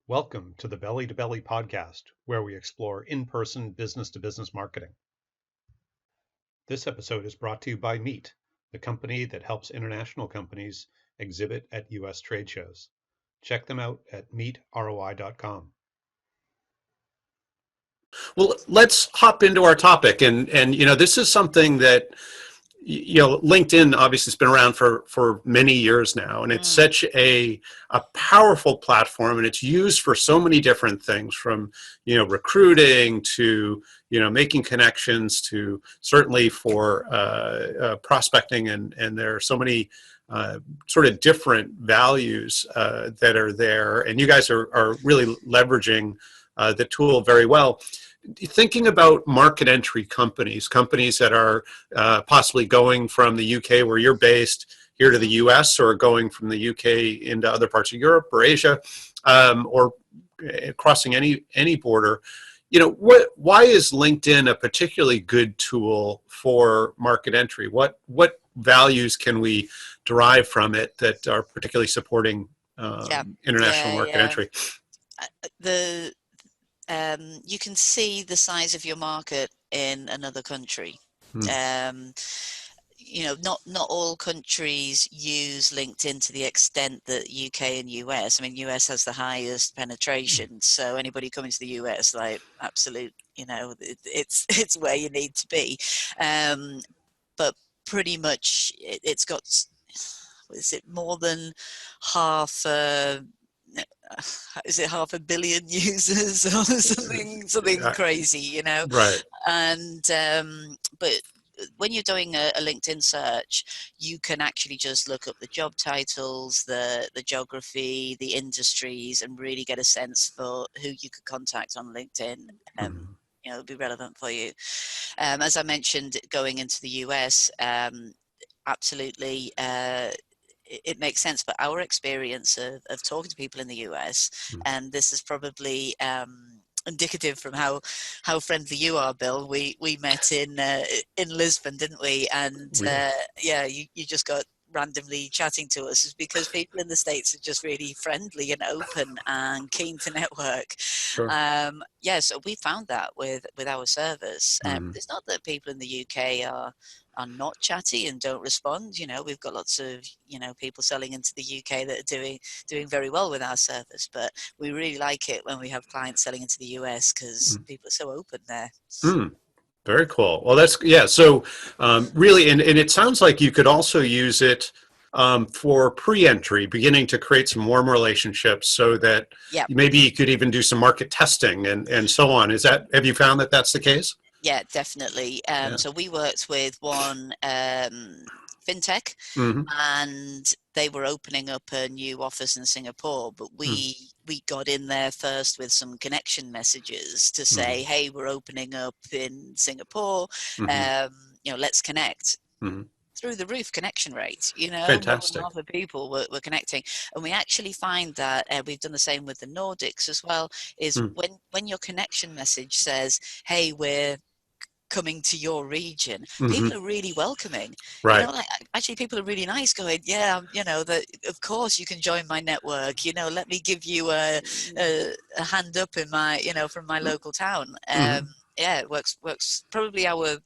Welcome to the Belly to Belly podcast, where we explore in person business to business marketing. This episode is brought to you by Meet, the company that helps international companies exhibit at US trade shows. Check them out at meetroi.com. Well, let's hop into our topic, and this is something that LinkedIn obviously has been around for many years now, and it's such a powerful platform, and it's used for so many different things, from recruiting to making connections to certainly for prospecting, and there are so many sort of different values that are there, and you guys are really leveraging the tool very well. Thinking about market entry companies that are possibly going from the UK where you're based here to the US, or going from the UK into other parts of Europe or Asia, or crossing any border. Why is LinkedIn a particularly good tool for market entry? What values can we derive from it that are particularly supporting international market entry? The You can see the size of your market in another country. Not all countries use LinkedIn to the extent that UK and US. I mean, US has the highest penetration, so anybody coming to the US, like, absolute, it's where you need to be. But pretty much, it's got, is it more than half? Is it 500 million users or something crazy, Right. And but when you're doing a LinkedIn search, you can actually just look up the job titles, the geography, the industries, and really get a sense for who you could contact on LinkedIn. It'll be relevant for you. As I mentioned, going into the US, absolutely, it makes sense. But our experience of talking to people in the US, and this is probably indicative from how friendly you are, Bill. We met in Lisbon, didn't we? And you just got randomly chatting to us, is because people in the States are just really friendly and open and keen to network. Sure. So we found that with our service. It's not that people in the UK are not chatty and don't respond. We've got lots of people selling into the UK that are doing very well with our service, but we really like it when we have clients selling into the US, because people are so open there. Very cool. Well, so really, and it sounds like you could also use it for pre-entry, beginning to create some warm relationships, so that maybe you could even do some market testing and so on. Have you found that that's the case? Yeah, definitely. So we worked with one fintech, and they were opening up a new office in Singapore, but we got in there first with some connection messages to say, hey, we're opening up in Singapore, let's connect. Through the roof connection rate, Fantastic. More than half of people were connecting. And we actually find that we've done the same with the Nordics as well, is when your connection message says, hey, we're coming to your region, people are really welcoming. Right. Actually, people are really nice, going, that of course you can join my network, let me give you a hand up in my, from my local town. It works. Probably our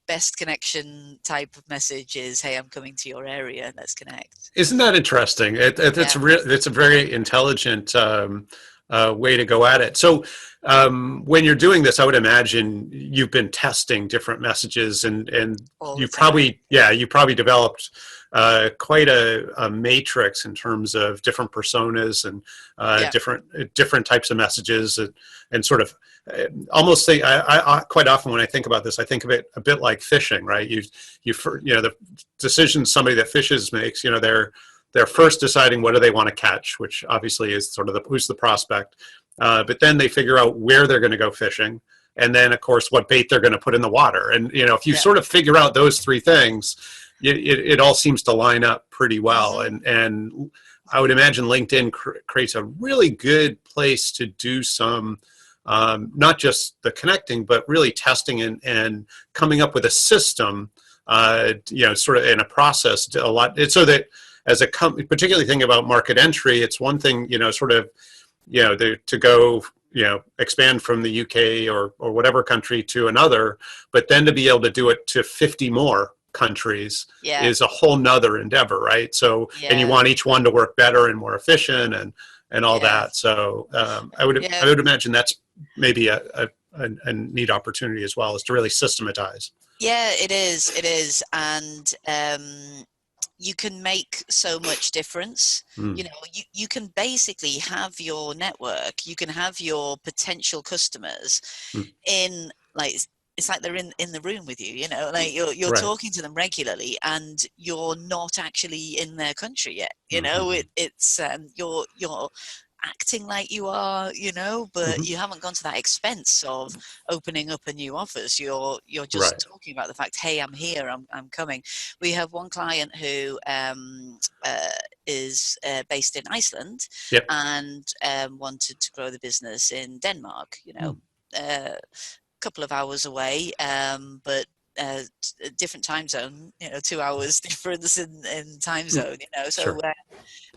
best connection type of message is, hey, I'm coming to your area, let's connect. Isn't that interesting? It's a very intelligent way to go at it. So when you're doing this, I would imagine you've been testing different messages, and you probably developed quite a matrix in terms of different personas and different types of messages, and sort of almost think. I quite often, when I think about this, I think of it a bit like fishing, right? The decisions somebody that fishes makes, they're first deciding what do they want to catch, which obviously is sort of who's the prospect. But then they figure out where they're going to go fishing, and then, of course, what bait they're going to put in the water. And if you sort of figure out those three things, it all seems to line up pretty well. And I would imagine LinkedIn creates a really good place to do some, not just the connecting, but really testing and coming up with a system, sort of in a process a lot, so that as a company, particularly thinking about market entry, it's one thing, sort of to go, expand from the UK or whatever country to another, but then to be able to do it to 50 more countries Yeah. is a whole nother endeavor, right? So, and you Yeah. want each one to work better and more efficient and all Yeah. that. So I Yeah. would imagine that's maybe a neat opportunity as well, is to really systematize. Yeah, it is. It is. And you can make so much difference. Mm. You know, you can basically have your network, you can have your potential customers Mm. in, like, it's like they're in the room with you, you know, like you're Right. talking to them regularly and you're not actually in their country yet, you know. Mm-hmm. It's you're acting like you are, you know, but Mm-hmm. you haven't gone to that expense of opening up a new office. You're just Right. talking about the fact, hey, I'm here, I'm coming. We have one client who is based in Iceland, Yep. and wanted to grow the business in Denmark, you know. A couple of hours away, but different time zone, you know, 2 hours difference in time zone, you know. So Sure.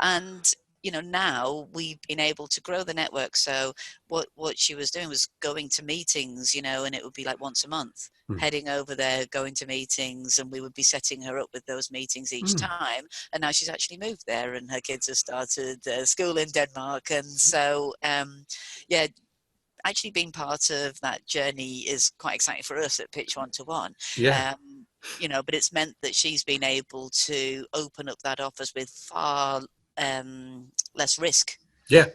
and you know, now we've been able to grow the network. So what she was doing was going to meetings, you know, and it would be like once a month, Mm. heading over there, going to meetings, and we would be setting her up with those meetings each Mm. time. And now she's actually moved there, and her kids have started school in Denmark. And so yeah, actually being part of that journey is quite exciting for us at Pitch One to One. Yeah. You know, but it's meant that she's been able to open up that office with far less risk. Yeah.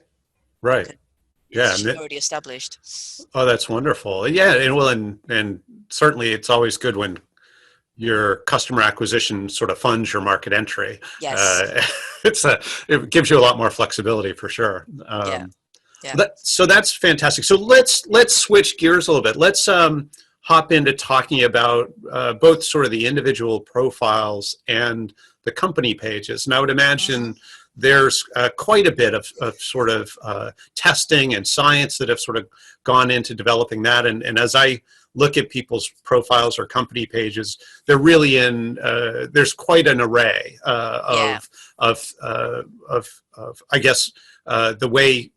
Right. Yeah. She's already established. Oh, that's wonderful. Yeah, and well, and certainly it's always good when your customer acquisition sort of funds your market entry. Yes. It gives you a lot more flexibility for sure. Yeah. Yeah. So that's fantastic. So let's switch gears a little bit. Let's hop into talking about both sort of the individual profiles and the company pages. And I would imagine there's quite a bit of sort of testing and science that have sort of gone into developing that. And as I look at people's profiles or company pages, they're really in. There's quite an array of I guess the way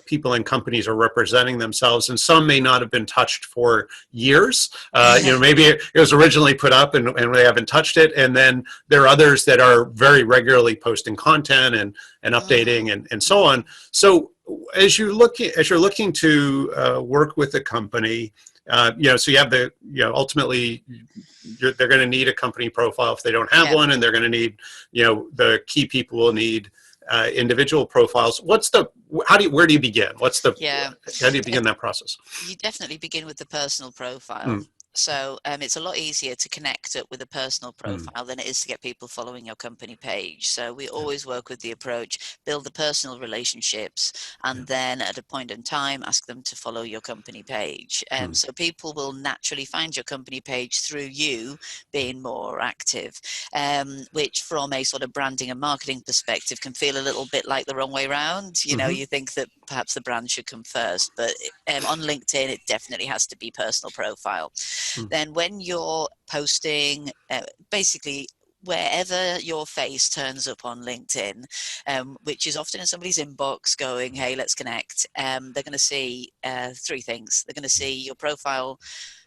people and companies are representing themselves, and some may not have been touched for years. Maybe it was originally put up and they haven't touched it, and then there are others that are very regularly posting content and updating and so on. So as you're looking to work with a company, so you have ultimately they're going to need a company profile if they don't have one, and they're going to need, the key people will need individual profiles. Where do you begin? How do you begin that process? You definitely begin with the personal profile. So it's a lot easier to connect up with a personal profile than it is to get people following your company page. So we always work with the approach, build the personal relationships, and then at a point in time, ask them to follow your company page. So people will naturally find your company page through you being more active, which from a sort of branding and marketing perspective can feel a little bit like the wrong way around. You know, you think that perhaps the brand should come first, but on LinkedIn, it definitely has to be personal profile. Then when you're posting, basically wherever your face turns up on LinkedIn, which is often in somebody's inbox going, hey, let's connect, they're going to see three things. They're going to see your profile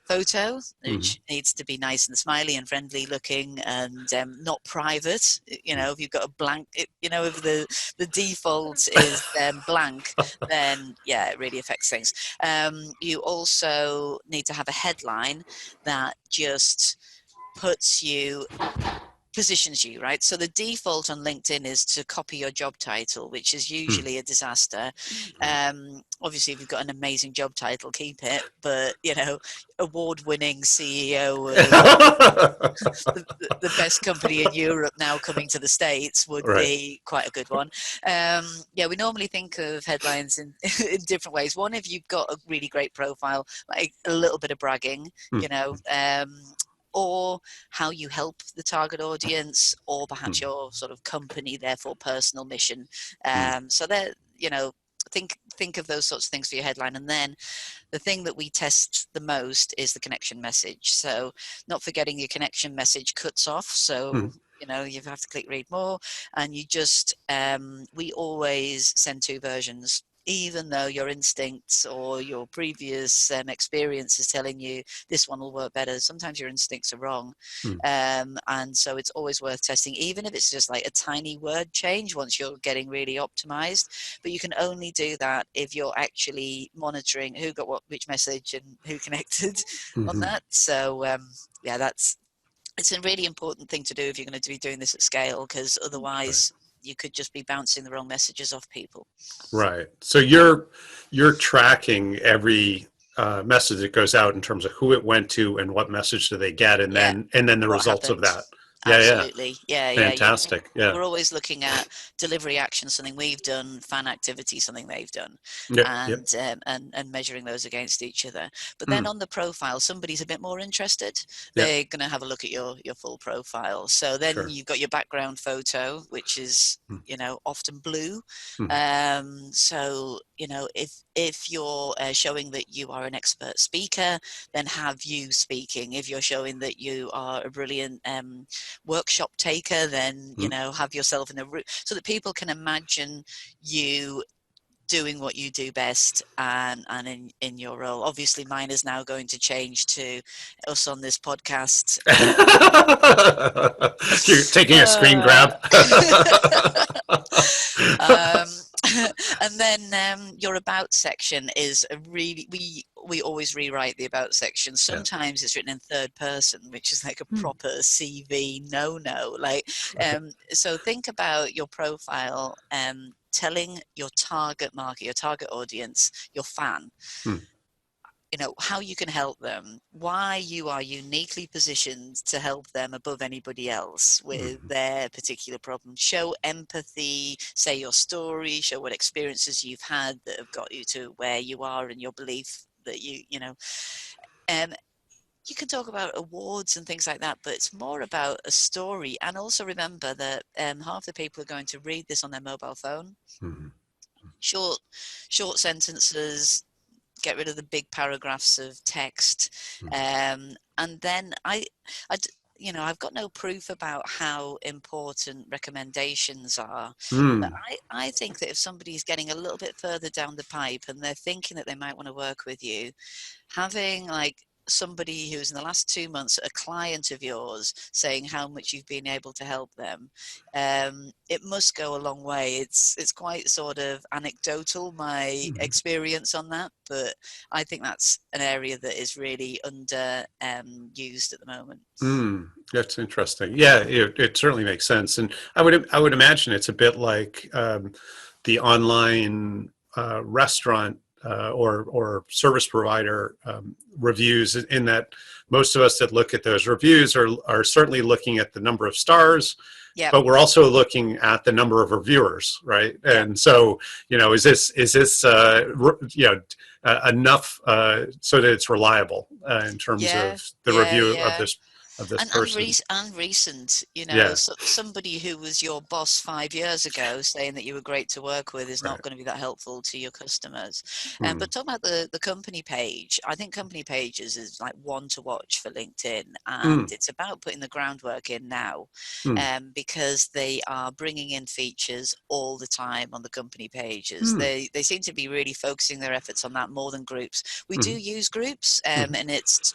photo, which needs to be nice and smiley and friendly looking and not private. You know, if you've got a blank, if the default is blank, then yeah, it really affects things. You also need to have a headline that just positions you, right? So the default on LinkedIn is to copy your job title, which is usually a disaster. Obviously, if you've got an amazing job title, keep it. But, award-winning CEO of the best company in Europe now coming to the States would be quite a good one. We normally think of headlines in different ways. One, if you've got a really great profile, like a little bit of bragging, or how you help the target audience, or perhaps your sort of company, therefore personal mission. So that, think of those sorts of things for your headline. And then the thing that we test the most is the connection message. So not forgetting your connection message cuts off. So you have to click read more, and you just we always send two versions. even though your instincts or your previous experience is telling you this one will work better. Sometimes your instincts are wrong. And so it's always worth testing, even if it's just like a tiny word change once you're getting really optimized. But you can only do that if you're actually monitoring who got what, which message, and who connected on that. So yeah, it's a really important thing to do if you're going to be doing this at scale, because otherwise you could just be bouncing the wrong messages off people. Right. So you're tracking every message that goes out in terms of who it went to and what message do they get, and then the What results of happened? that. Absolutely. Yeah. Fantastic. Yeah. We're always looking at delivery action, something we've done, fan activity, something they've done, Yep. and measuring those against each other. But then on the profile, somebody's a bit more interested. They're going to have a look at your full profile. So then you've got your background photo, which is often blue. So if you're showing that you are an expert speaker, then have you speaking. If you're showing that you are a brilliant workshop taker, then have yourself in a room so that people can imagine you doing what you do best, and in your role. Obviously mine is now going to change to us on this podcast. You're taking a screen grab. And then your about section is a really, we always rewrite the about section. Sometimes it's written in third person, which is like a proper CV no. Like, so think about your profile, telling your target market, your target audience, your fan, how you can help them, why you are uniquely positioned to help them above anybody else with their particular problem. Show empathy, say your story, show what experiences you've had that have got you to where you are, and your belief that you can talk about awards and things like that, but it's more about a story. And also remember that half the people are going to read this on their mobile phone. Short sentences, get rid of the big paragraphs of text. And then I've got no proof about how important recommendations are. But I think that if somebody's getting a little bit further down the pipe and they're thinking that they might want to work with you, having like somebody who's in the last 2 months a client of yours saying how much you've been able to help them, it must go a long way. It's quite sort of anecdotal, my experience on that, but I think that's an area that is really under used at the moment. That's interesting. Yeah, it certainly makes sense, and I would imagine it's a bit like the online restaurant or service provider reviews, in that most of us that look at those reviews are certainly looking at the number of stars, but we're also looking at the number of reviewers, right? And so, is this enough so that it's reliable in terms of the review of this person? And recent, somebody who was your boss 5 years ago saying that you were great to work with is not going to be that helpful to your customers. But talking about the company page, I think company pages is like one to watch for LinkedIn, and it's about putting the groundwork in now, because they are bringing in features all the time on the company pages. They seem to be really focusing their efforts on that more than groups. We do use groups, and it's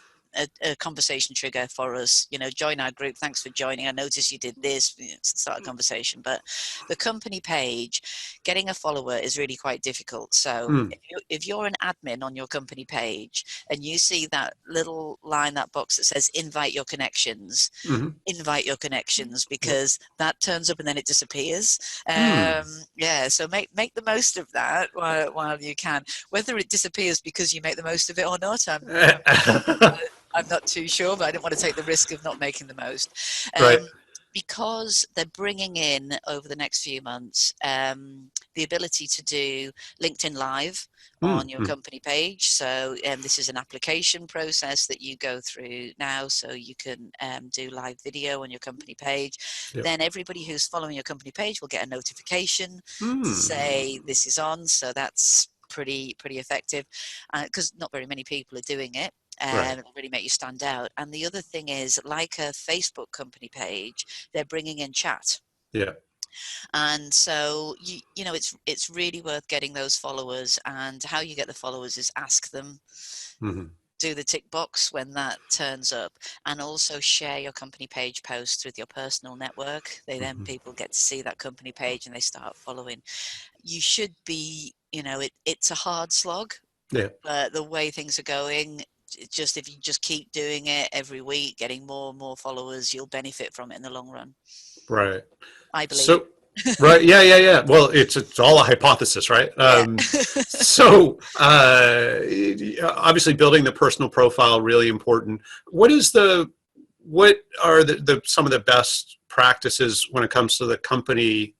a conversation trigger for us. Join our group, thanks for joining, I noticed you did this, start a conversation. But the company page, getting a follower is really quite difficult. So if you're an admin on your company page and you see that little line, that box that says invite your connections, because that turns up and then it disappears. So make the most of that while you can. Whether it disappears because you make the most of it or not, I'm not too sure, but I didn't want to take the risk of not making the most. Because they're bringing in over the next few months the ability to do LinkedIn Live on your company page. So this is an application process that you go through now, so you can do live video on your company page. Then everybody who's following your company page will get a notification to say this is on. So that's pretty effective, because not very many people are doing it. It'll really make you stand out. And the other thing is, like a Facebook company page, they're bringing in chat. And so you know it's really worth getting those followers, and how you get the followers is ask them, Mm-hmm. do the tick box when that turns up, and also share your company page posts with your personal network. Then Mm-hmm. people get to see that company page and they start following. You should be, you know, it's a hard slog, Yeah. but the way things are going, just if you just keep doing it every week, getting more and more followers, you'll benefit from it in the long run, Right. I believe. So, right. Yeah. Yeah. Yeah. Well, it's all a hypothesis, right? Yeah. So, obviously building the personal profile, really important. What are some of the best practices when it comes to the company,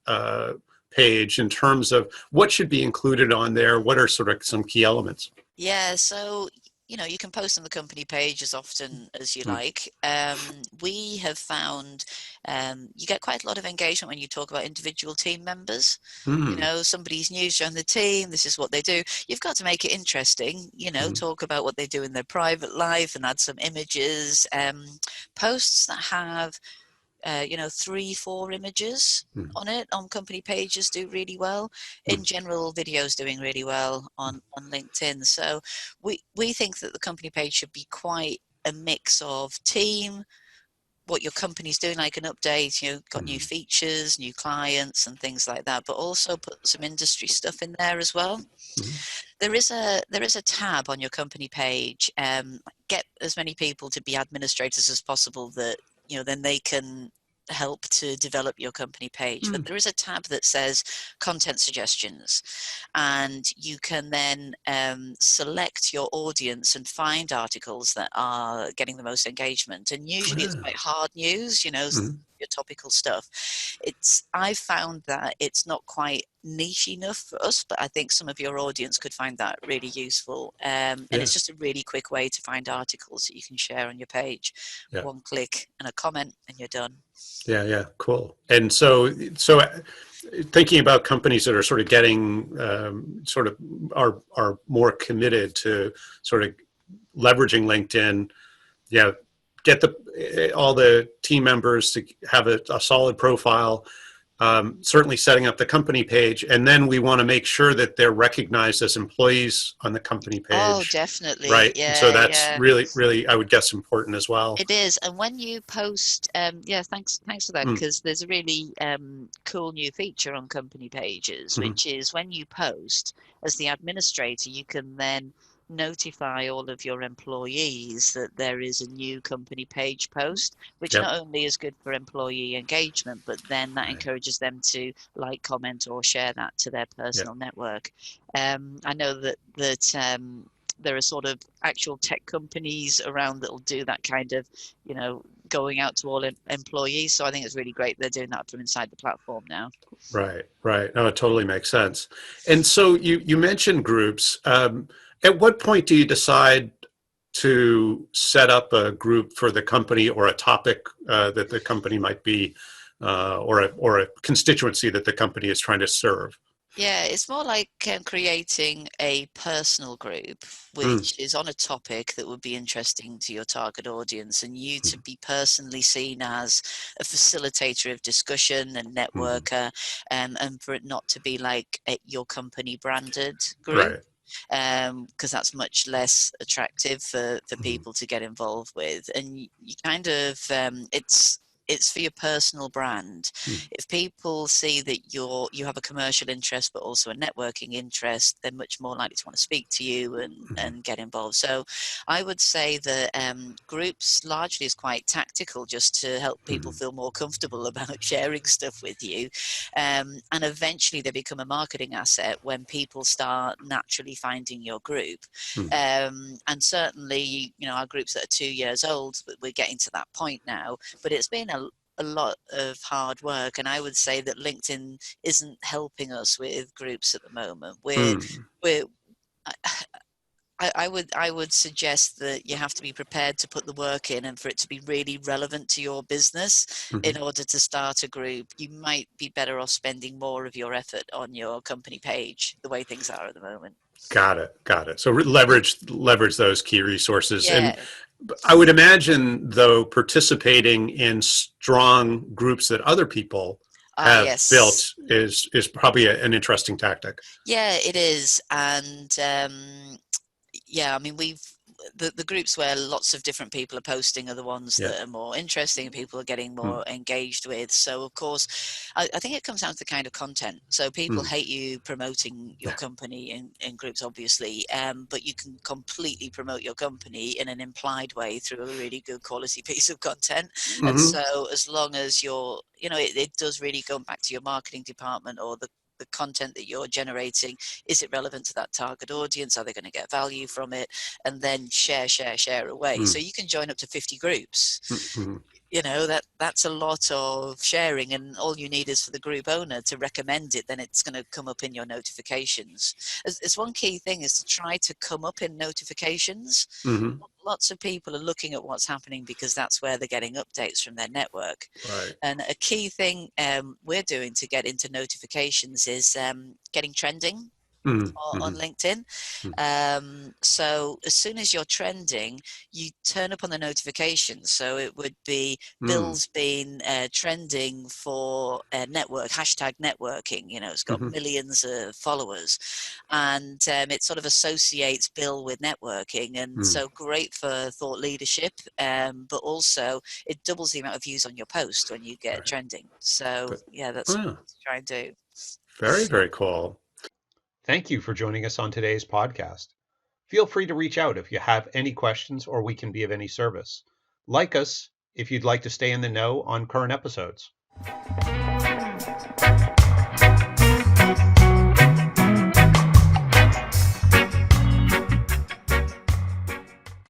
page, in terms of what should be included on there? What are sort of some key elements? Yeah, so you know, you can post on the company page as often as you like. We have found you get quite a lot of engagement when you talk about individual team members. You Mm-hmm. know, somebody's new to join the team, this is what they do. You've got to make it interesting, you know, talk about what they do in their private life and add some images. Posts that have you know, 3-4 images Mm-hmm. on it on company pages do really well. In general, videos doing really well on LinkedIn. So we think that the company page should be quite a mix of team, what your company's doing, like an update, you know, got new Mm-hmm. features, new clients and things like that, but also put some industry stuff in there as well. Mm-hmm. There is a tab on your company page. Get as many people to be administrators as possible, that you know then they can help to develop your company page. But there is a tab that says content suggestions, and you can then select your audience and find articles that are getting the most engagement. And usually it's quite hard news, you know, Mm-hmm. your topical stuff. I've found that it's not quite niche enough for us, but I think some of your audience could find that really useful. And Yeah. it's just a really quick way to find articles that you can share on your page. Yeah. One click and a comment and you're done. Yeah, yeah, cool. And so thinking about companies that are sort of getting, sort of are more committed to sort of leveraging LinkedIn, yeah, get all the team members to have a solid profile, certainly setting up the company page, and then we want to make sure that they're recognized as employees on the company Oh, page, definitely. right? So Yeah, that's yeah. really, really, I would guess, important as well. It is, and when you post, yeah, thanks for that, Mm, because there's a really cool new feature on company pages, mhm. which is when you post as the administrator, you can then notify all of your employees that there is a new company page post, which Yep. not only is good for employee engagement, but then that Right. encourages them to like, comment, or share that to their Yep. personal network. I know that there are sort of actual tech companies around that will do that kind of, you know, going out to all employees. So I think it's really great they're doing that from inside the platform now. Right, right. No, it totally makes sense. And so you mentioned groups. At what point do you decide to set up a group for the company, or a topic that the company might be, or a constituency that the company is trying to serve? Yeah, it's more like creating a personal group, Mm, which is on a topic that would be interesting to your target audience, and you to mm, be personally seen as a facilitator of discussion and mm. networker, and for it not to be like your company branded group. Right. Because that's much less attractive for Mm, people to get involved with. And you kind of, it's for your personal brand. mm, If people see that you have a commercial interest but also a networking interest, they're much more likely to want to speak to you mm, and get involved. So I would say that groups largely is quite tactical, just to help people mm, feel more comfortable about sharing stuff with you. And eventually they become a marketing asset when people start naturally finding your group. mm. And certainly, you know, our groups that are 2 years old, we're getting to that point now, but it's been a lot of hard work, and I would say that LinkedIn isn't helping us with groups at the moment. We're I would suggest that you have to be prepared to put the work in, and for it to be really relevant to your business Mhm. in order to start a group. You might be better off spending more of your effort on your company page, the way things are at the moment. Got it. Got it. So leverage those key resources. And Yeah. I would imagine, though, participating in strong groups that other people have Yes. built is probably an interesting tactic. Yeah, it is. And yeah, I mean, the groups where lots of different people are posting are the ones Yeah. that are more interesting and people are getting Mm, more engaged with. So, of course, I think it comes down to the kind of content. So, people mm, hate you promoting your company in groups, obviously, but you can completely promote your company in an implied way through a really good quality piece of content. And mm-hmm. so, as long as you're, it does really go back to your marketing department or the content that you're generating. Is it relevant to that target audience? Are they going to get value from it? And then share away. Mm, So you can join up to 50 groups. mm, That's a lot of sharing, and all you need is for the group owner to recommend it. Then it's going to come up in your notifications. As one key thing is to try to come up in notifications. mm-hmm. Lots of people are looking at what's happening because that's where they're getting updates from their network. Right. And a key thing we're doing to get into notifications is getting trending on Mm-hmm. LinkedIn. So as soon as you're trending, you turn up on the notifications. So it would be Mm, Bill's been trending for hashtag networking. It's got mm-hmm. millions of followers, and it sort of associates Bill with networking, and Mm, so great for thought leadership. But also it doubles the amount of views on your post when you get right. trending. So But, yeah, that's yeah, what to try and do. very, very cool. Thank you for joining us on today's podcast. Feel free to reach out if you have any questions or we can be of any service. Like us if you'd like to stay in the know on current episodes.